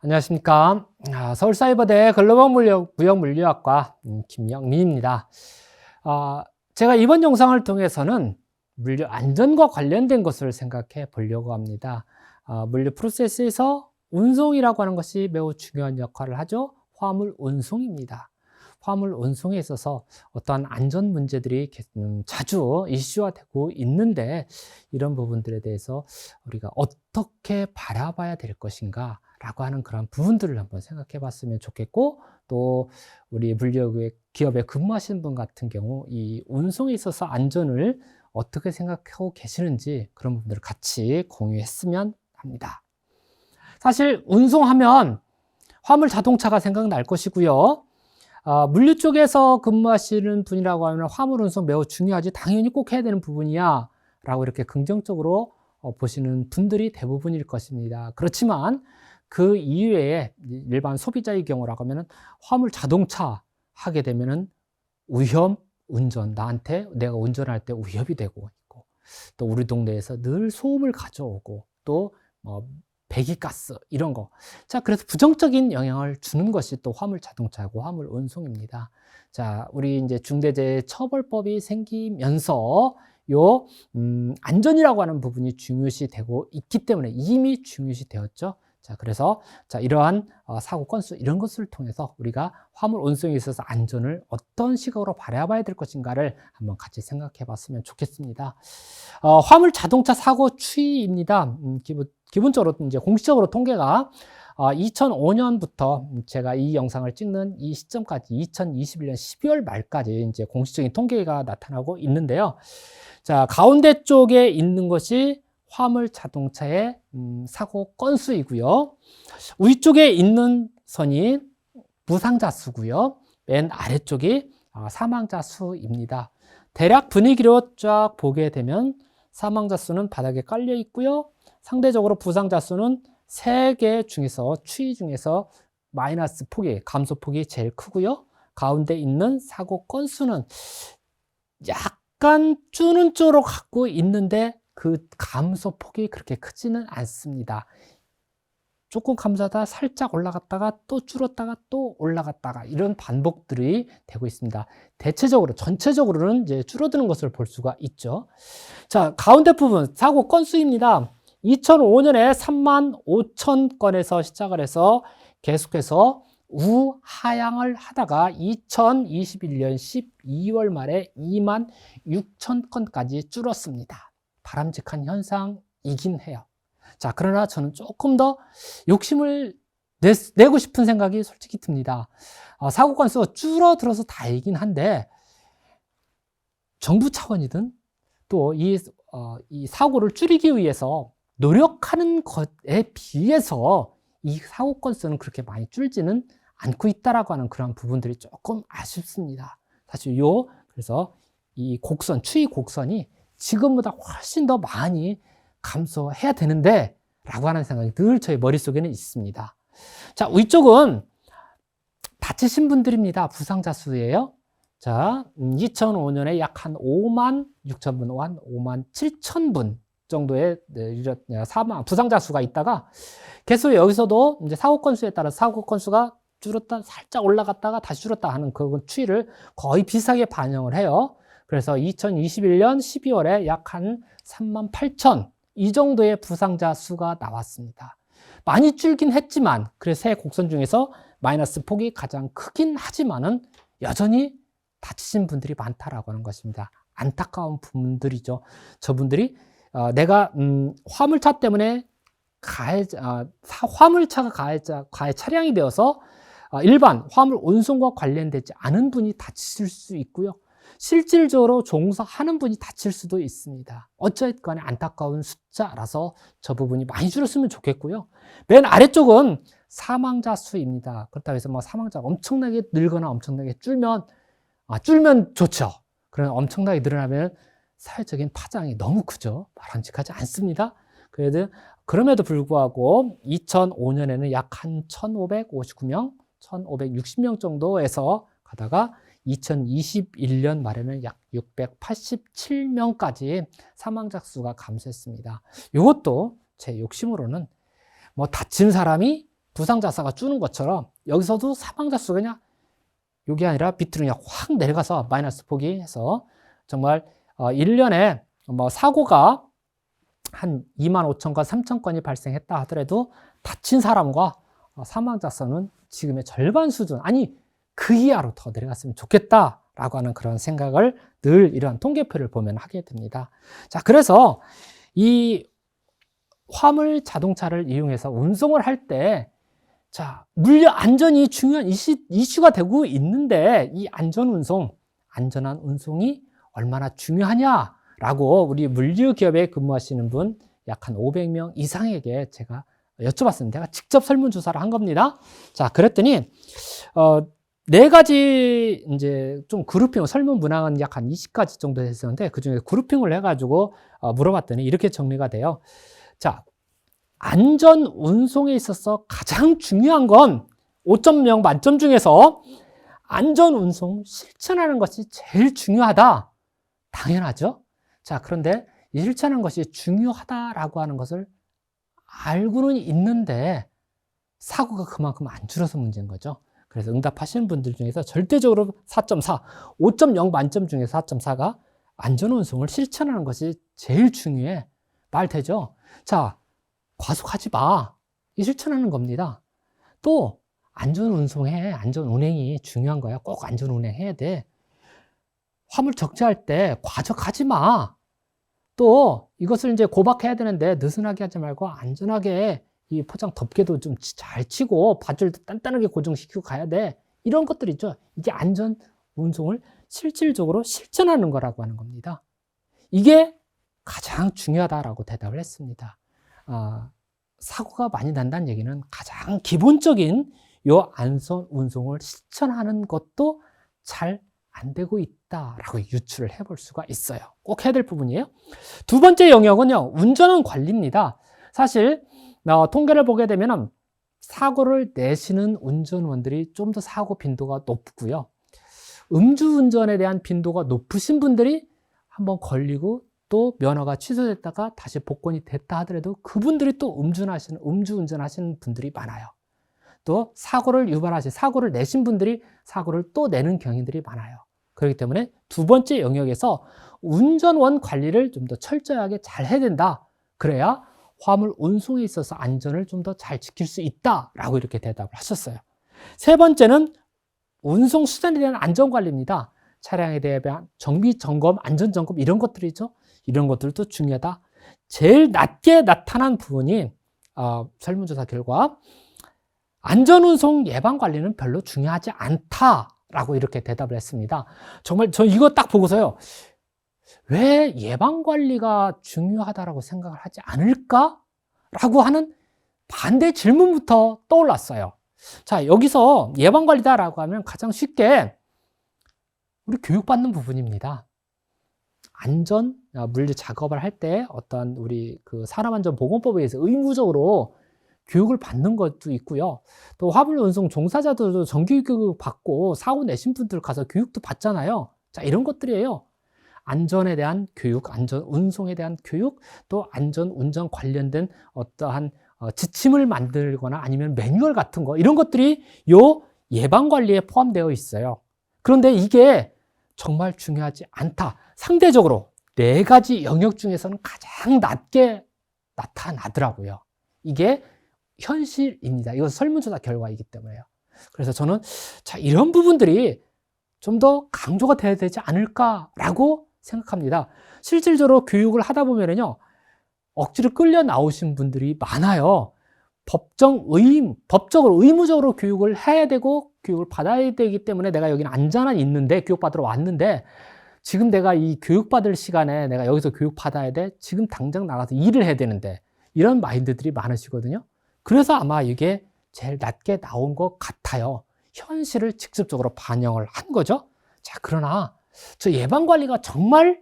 안녕하십니까. 서울사이버대 글로벌무역물리학과 김영민입니다. 제가 이번 영상을 통해서는 물류 안전과 관련된 것을 생각해 보려고 합니다. 물류 프로세스에서 운송이라고 하는 것이 매우 중요한 역할을 하죠. 화물 운송입니다. 화물 운송에 있어서 어떠한 안전 문제들이 자주 이슈화되고 있는데, 이런 부분들에 대해서 우리가 어떻게 바라봐야 될 것인가 라고 하는 그런 부분들을 한번 생각해 봤으면 좋겠고, 또 우리 물류 기업에 근무하시는 분 같은 경우 이 운송에 있어서 안전을 어떻게 생각하고 계시는지 그런 부분들을 같이 공유했으면 합니다. 사실 운송하면 화물 자동차가 생각날 것이고요. 물류 쪽에서 근무하시는 분이라고 하면 화물 운송 매우 중요하지, 당연히 꼭 해야 되는 부분이야 라고 이렇게 긍정적으로 보시는 분들이 대부분일 것입니다. 그렇지만 그 이외에 일반 소비자의 경우라고 하면 화물 자동차 하게 되면은 위험 운전, 나한테 내가 운전할 때 위협이 되고 있고, 또 우리 동네에서 늘 소음을 가져오고, 또 배기가스 이런 거. 자, 그래서 부정적인 영향을 주는 것이 또 화물 자동차고 화물 운송입니다. 자, 우리 이제 중대재해처벌법이 생기면서 안전이라고 하는 부분이 중요시 되고 있기 때문에 이미 중요시 되었죠. 자, 그래서 이러한 사고 건수 이런 것을 통해서 우리가 화물 운송에 있어서 안전을 어떤 시각으로 바라봐야 될 것인가를 한번 같이 생각해 봤으면 좋겠습니다. 화물 자동차 사고 추이입니다. 기본적으로 이제 공식적으로 통계가 2005년부터 제가 이 영상을 찍는 이 시점까지 2021년 12월 말까지 이제 공식적인 통계가 나타나고 있는데요. 자, 가운데 쪽에 있는 것이 화물 자동차의 사고 건수이고요. 위쪽에 있는 선이 부상자 수고요. 맨 아래쪽이 사망자 수입니다. 대략 분위기로 쫙 보게 되면 사망자 수는 바닥에 깔려 있고요. 상대적으로 부상자 수는 3개 중에서 추이 중에서 마이너스 폭이, 감소폭이 제일 크고요. 가운데 있는 사고 건수는 약간 주는 쪽으로 갖고 있는데 그 감소폭이 그렇게 크지는 않습니다. 조금 감소하다 살짝 올라갔다가 또 줄었다가 또 올라갔다가 이런 반복들이 되고 있습니다. 대체적으로 전체적으로는 이제 줄어드는 것을 볼 수가 있죠. 자, 가운데 부분 사고 건수입니다. 2005년에 35,000건에서 시작을 해서 계속해서 우하향을 하다가 2021년 12월 말에 26,000건까지 줄었습니다. 바람직한 현상이긴 해요. 자, 그러나 저는 조금 더 욕심을 내고 싶은 생각이 솔직히 듭니다. 사고 건수가 줄어들어서 다행이긴 한데, 정부 차원이든 또 이 사고를 줄이기 위해서 노력하는 것에 비해서 이 사고 건수는 그렇게 많이 줄지는 않고 있다라고 하는 그런 부분들이 조금 아쉽습니다. 사실 그래서 이 곡선, 추이 곡선이 지금보다 훨씬 더 많이 감소해야 되는데 라고 하는 생각이 늘 저희 머릿속에는 있습니다. 자, 위쪽은 다치신 분들입니다. 부상자 수예요. 자, 2005년에 약 한 5만 6천 분, 5만 7천 분 정도의 부상자 수가 있다가 계속 여기서도 이제 사고 건수에 따라 사고 건수가 줄었다, 살짝 올라갔다가 다시 줄었다 하는 그 추이를 거의 비슷하게 반영을 해요. 그래서 2021년 12월에 약 한 3만 8천 이 정도의 부상자 수가 나왔습니다. 많이 줄긴 했지만, 그래서 세 곡선 중에서 마이너스 폭이 가장 크긴 하지만은 여전히 다치신 분들이 많다라고 하는 것입니다. 안타까운 분들이죠. 저분들이 내가 화물차 때문에 화물차가 가해 차량이 되어서 일반 화물 운송과 관련되지 않은 분이 다치실 수 있고요. 실질적으로 종사하는 분이 다칠 수도 있습니다. 어쨌건 안타까운 숫자라서 저 부분이 많이 줄었으면 좋겠고요. 맨 아래쪽은 사망자 수입니다. 그렇다고 해서 사망자가 엄청나게 늘거나 엄청나게 줄면 좋죠. 그러나 엄청나게 늘어나면 사회적인 파장이 너무 크죠. 바람직하지 않습니다. 그럼에도 불구하고 2005년에는 약 한 1,559명, 1,560명 정도에서 가다가 2021년 말에는 약 687명까지 사망자 수가 감소했습니다. 이것도 제 욕심으로는 다친 사람이 부상자 수가 주는 것처럼 여기서도 사망자 수가 그냥 여기 아니라 밑으로 그냥 확 내려가서 마이너스 포기해서 정말 1년에 뭐 사고가 한 25,000건, 3,000건이 발생했다 하더라도 다친 사람과 사망자 수는 지금의 절반 수준, 아니 그 이하로 더 내려갔으면 좋겠다라고 하는 그런 생각을 늘 이러한 통계표를 보면 하게 됩니다. 자, 그래서 이 화물 자동차를 이용해서 운송을 할 때, 자, 물류 안전이 중요한 이슈가 되고 있는데 이 안전한 운송이 얼마나 중요하냐라고 우리 물류 기업에 근무하시는 분 약 한 500명 이상에게 제가 여쭤봤습니다. 제가 직접 설문조사를 한 겁니다. 자, 그랬더니, 네 가지 이제 좀 그룹핑, 설문 문항은 약 한 20가지 정도 됐었는데 그 중에 그룹핑을 해가지고 물어봤더니 이렇게 정리가 돼요. 자, 안전 운송에 있어서 가장 중요한 건 5.0 만점 중에서 안전 운송 실천하는 것이 제일 중요하다. 당연하죠. 자, 그런데 이 실천하는 것이 중요하다라고 하는 것을 알고는 있는데 사고가 그만큼 안 줄어서 문제인 거죠. 그래서 응답하시는 분들 중에서 절대적으로 4.4, 5.0 만점 중에서 4.4가 안전 운송을 실천하는 것이 제일 중요해. 말 되죠? 자, 과속하지 마. 이 실천하는 겁니다. 또 안전 운송해. 안전 운행이 중요한 거야. 꼭 안전 운행해야 돼. 화물 적재할 때 과적하지 마. 또 이것을 이제 고박해야 되는데 느슨하게 하지 말고 안전하게 이 포장 덮개도 좀 잘 치고 밧줄도 단단하게 고정시키고 가야 돼. 이런 것들 있죠. 이게 안전 운송을 실질적으로 실천하는 거라고 하는 겁니다. 이게 가장 중요하다라고 대답을 했습니다. 사고가 많이 난다는 얘기는 가장 기본적인 요 안전 운송을 실천하는 것도 잘 안 되고 있다라고 유추를 해볼 수가 있어요. 꼭 해야 될 부분이에요. 두 번째 영역은요, 운전은 관리입니다. 사실 통계를 보게 되면 사고를 내시는 운전원들이 좀 더 사고 빈도가 높고요. 음주운전에 대한 빈도가 높으신 분들이 한번 걸리고 또 면허가 취소됐다가 다시 복권이 됐다 하더라도 그분들이 또 음주운전하시는 분들이 많아요. 또 사고를 내신 분들이 사고를 또 내는 경위들이 많아요. 그렇기 때문에 두 번째 영역에서 운전원 관리를 좀 더 철저하게 잘 해야 된다. 그래야 화물 운송에 있어서 안전을 좀 더 잘 지킬 수 있다라고 이렇게 대답을 하셨어요. 세 번째는 운송 수단에 대한 안전관리입니다. 차량에 대한 정비 점검, 안전 점검 이런 것들이죠. 이런 것들도 중요하다. 제일 낮게 나타난 부분이 설문조사 결과 안전운송 예방관리는 별로 중요하지 않다라고 이렇게 대답을 했습니다. 정말 저 이거 딱 보고서요. 왜 예방관리가 중요하다라고 생각을 하지 않을까라고 하는 반대 질문부터 떠올랐어요. 자, 여기서 예방관리다라고 하면 가장 쉽게 우리 교육받는 부분입니다. 안전, 물류 작업을 할 때 어떤 우리 그 산업안전보건법에 의해서 의무적으로 교육을 받는 것도 있고요. 또 화물 운송 종사자들도 정규교육 받고 사고 내신 분들 가서 교육도 받잖아요. 자, 이런 것들이에요. 안전에 대한 교육, 안전 운송에 대한 교육, 또 안전 운전 관련된 어떠한 지침을 만들거나 아니면 매뉴얼 같은 거 이런 것들이 요 예방 관리에 포함되어 있어요. 그런데 이게 정말 중요하지 않다. 상대적으로 네 가지 영역 중에서는 가장 낮게 나타나더라고요. 이게 현실입니다. 이건 설문조사 결과이기 때문에요. 그래서 저는 자, 이런 부분들이 좀 더 강조가 돼야 되지 않을까라고 생각합니다. 실질적으로 교육을 하다 보면요, 억지로 끌려 나오신 분들이 많아요. 법적으로 의무적으로 교육을 해야 되고 교육을 받아야 되기 때문에 내가 여기는 안전한 있는데 교육받으러 왔는데 지금 내가 이 교육받을 시간에 내가 여기서 교육받아야 돼. 지금 당장 나가서 일을 해야 되는데 이런 마인드들이 많으시거든요. 그래서 아마 이게 제일 낮게 나온 것 같아요. 현실을 직접적으로 반영을 한 거죠. 자, 그러나 저 예방관리가 정말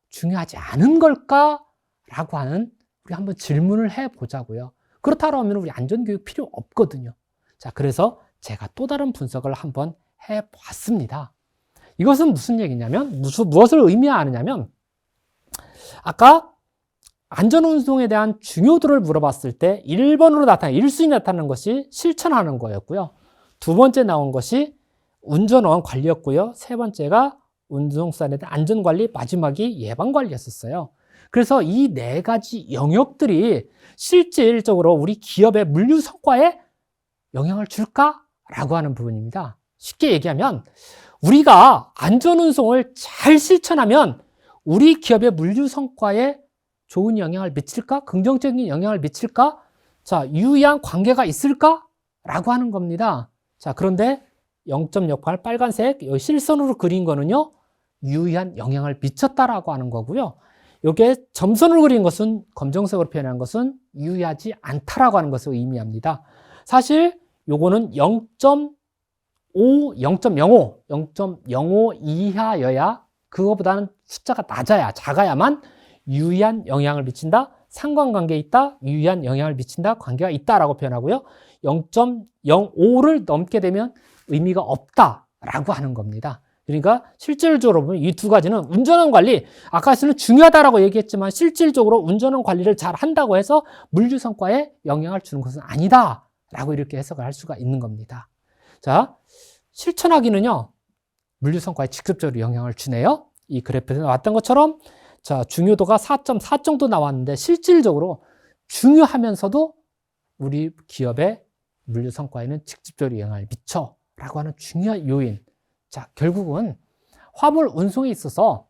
중요하지 않은 걸까라고 하는 우리 한번 질문을 해보자고요. 그렇다면 우리 안전교육 필요 없거든요. 자, 그래서 제가 또 다른 분석을 한번 해봤습니다. 이것은 무슨 얘기냐면 무엇을 의미하느냐면 아까 안전운송에 대한 중요도를 물어봤을 때 1번으로 나타난 1순위 나타나는 것이 실천하는 거였고요. 두 번째 나온 것이 운전원 관리였고요. 세 번째가 운송수단에 대한 안전관리, 마지막이 예방관리였었어요. 그래서 이 네 가지 영역들이 실질적으로 우리 기업의 물류 성과에 영향을 줄까라고 하는 부분입니다. 쉽게 얘기하면 우리가 안전운송을 잘 실천하면 우리 기업의 물류 성과에 좋은 영향을 미칠까? 긍정적인 영향을 미칠까? 자, 유의한 관계가 있을까? 라고 하는 겁니다. 자, 그런데 0.68 빨간색 여기 실선으로 그린 거는요, 유의한 영향을 미쳤다라고 하는 거고요. 이게 점선으로 그린 것은, 검정색으로 표현한 것은 유의하지 않다라고 하는 것을 의미합니다. 사실 요거는 0.5, 0.05 이하여야, 그거보다는 숫자가 낮아야, 작아야만 유의한 영향을 미친다, 상관관계에 있다, 유의한 영향을 미친다, 관계가 있다라고 표현하고요. 0.05를 넘게 되면 의미가 없다라고 하는 겁니다. 그러니까 실질적으로 보면 이 두 가지는 운전원 관리, 아까는 중요하다라고 얘기했지만 실질적으로 운전원 관리를 잘 한다고 해서 물류 성과에 영향을 주는 것은 아니다라고 이렇게 해석을 할 수가 있는 겁니다. 자, 실천하기는요, 물류 성과에 직접적으로 영향을 주네요. 이 그래프에서 나왔던 것처럼, 자, 중요도가 4.4 정도 나왔는데 실질적으로 중요하면서도 우리 기업의 물류 성과에는 직접적으로 영향을 미쳐 라고 하는 중요한 요인. 자, 결국은 화물 운송에 있어서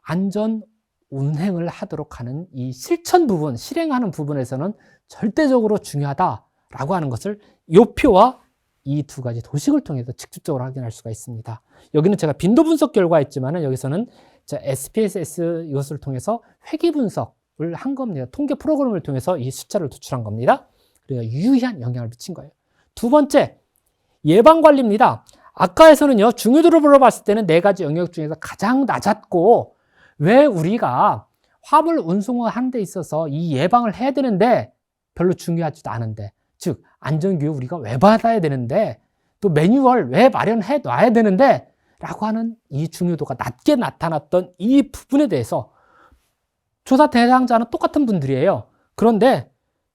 안전 운행을 하도록 하는 이 실천 부분, 실행하는 부분에서는 절대적으로 중요하다라고 하는 것을 이 표와 이 두 가지 도식을 통해서 직접적으로 확인할 수가 있습니다. 여기는 제가 빈도 분석 결과였지만 여기서는 SPSS 이것을 통해서 회귀 분석을 한 겁니다. 통계 프로그램을 통해서 이 숫자를 도출한 겁니다. 그래서 유의한 영향을 미친 거예요. 두 번째, 예방관리입니다. 아까에서는요, 중요도를 물어봤을 때는 네 가지 영역 중에서 가장 낮았고, 왜 우리가 화물 운송을 하는 데 있어서 이 예방을 해야 되는데 별로 중요하지도 않은데, 즉 안전교육 우리가 왜 받아야 되는데, 또 매뉴얼 왜 마련해 놔야 되는데 라고 하는 이 중요도가 낮게 나타났던 이 부분에 대해서 조사 대상자는 똑같은 분들이에요. 그런데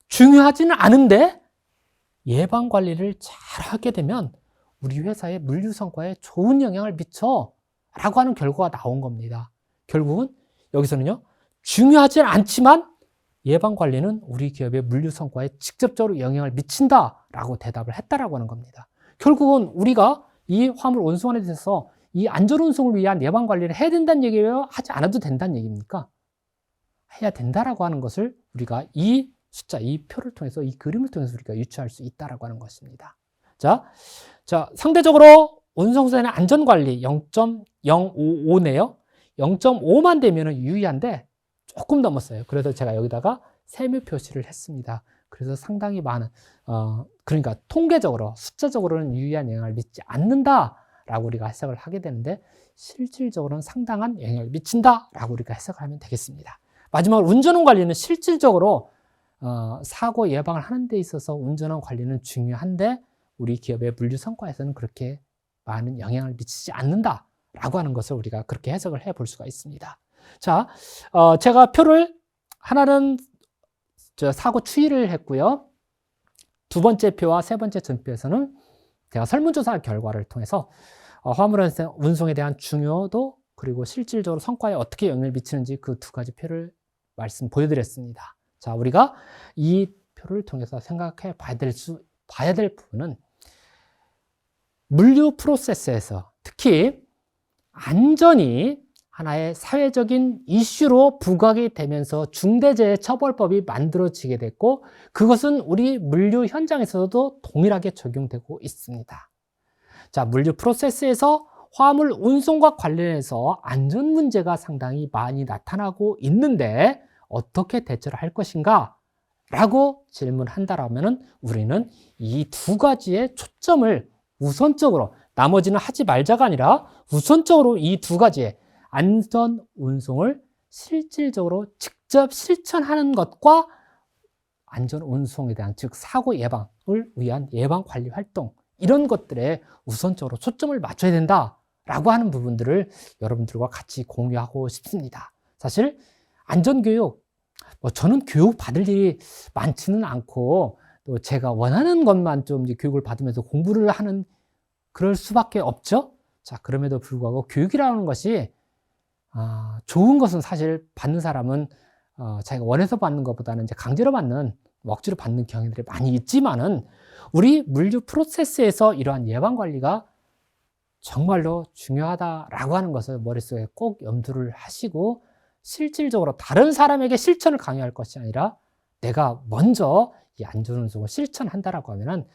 중요하지는 않은데 예방관리를 잘 하게 되면 우리 회사의 물류 성과에 좋은 영향을 미쳐 라고 하는 결과가 나온 겁니다. 결국은 여기서는요, 중요하지는 않지만 예방관리는 우리 기업의 물류 성과에 직접적으로 영향을 미친다 라고 대답을 했다라고 하는 겁니다. 결국은 우리가 이 화물 운송에 대해서 이 안전운송을 위한 예방관리를 해야 된다는 얘기예요? 하지 않아도 된다는 얘기입니까? 해야 된다라고 하는 것을 우리가 이 숫자, 이 표를 통해서, 이 그림을 통해서 우리가 유추할 수 있다라고 하는 것입니다. 자, 상대적으로 운송수단의 안전관리 0.055네요. 0.5만 되면 유의한데 조금 넘었어요. 그래서 제가 여기다가 세무 표시를 했습니다. 그래서 상당히 많은, 그러니까 통계적으로, 숫자적으로는 유의한 영향을 미치지 않는다라고 우리가 해석을 하게 되는데 실질적으로는 상당한 영향을 미친다라고 우리가 해석을 하면 되겠습니다. 마지막으로 운전원 관리는 실질적으로 사고 예방을 하는 데 있어서 운전원 관리는 중요한데 우리 기업의 물류 성과에서는 그렇게 많은 영향을 미치지 않는다라고 하는 것을 우리가 그렇게 해석을 해볼 수가 있습니다. 자, 제가 표를 하나는 사고 추이를 했고요. 두 번째 표와 세 번째 전표에서는 제가 설문조사 결과를 통해서 화물 운송에 대한 중요도 그리고 실질적으로 성과에 어떻게 영향을 미치는지 그 두 가지 표를 보여드렸습니다. 자, 우리가 이 표를 통해서 생각해 봐야 될 부분은 물류 프로세스에서 특히 안전이 하나의 사회적인 이슈로 부각이 되면서 중대재해처벌법이 만들어지게 됐고 그것은 우리 물류 현장에서도 동일하게 적용되고 있습니다. 자, 물류 프로세스에서 화물 운송과 관련해서 안전 문제가 상당히 많이 나타나고 있는데 어떻게 대처를 할 것인가? 라고 질문한다라면 우리는 이 두 가지의 초점을 우선적으로, 나머지는 하지 말자가 아니라 우선적으로 이 두 가지의 안전 운송을 실질적으로 직접 실천하는 것과 안전 운송에 대한, 즉 사고 예방을 위한 예방 관리 활동, 이런 것들에 우선적으로 초점을 맞춰야 된다라고 하는 부분들을 여러분들과 같이 공유하고 싶습니다. 사실 안전교육, 저는 교육 받을 일이 많지는 않고 또 제가 원하는 것만 좀 이제 교육을 받으면서 공부를 하는 그럴 수밖에 없죠. 자, 그럼에도 불구하고 교육이라는 것이 좋은 것은 사실 받는 사람은 자기가 원해서 받는 것보다는 이제 강제로 받는, 억지로 받는 경향들이 많이 있지만은 우리 물류 프로세스에서 이러한 예방 관리가 정말로 중요하다라고 하는 것을 머릿속에 꼭 염두를 하시고 실질적으로 다른 사람에게 실천을 강요할 것이 아니라 내가 먼저 이 안전운송을 실천한다라고 하면은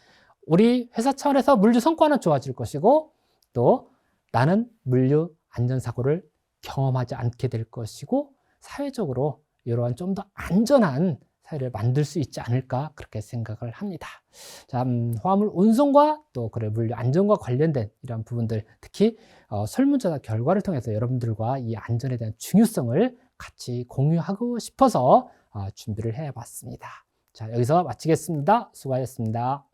우리 회사 차원에서 물류 성과는 좋아질 것이고 또 나는 물류 안전사고를 경험하지 않게 될 것이고 사회적으로 이러한 좀 더 안전한 사회를 만들 수 있지 않을까 그렇게 생각을 합니다. 자, 화물 운송과 또 물류 안전과 관련된 이런 부분들 특히 설문조사 결과를 통해서 여러분들과 이 안전에 대한 중요성을 같이 공유하고 싶어서 준비를 해봤습니다. 자, 여기서 마치겠습니다. 수고하셨습니다.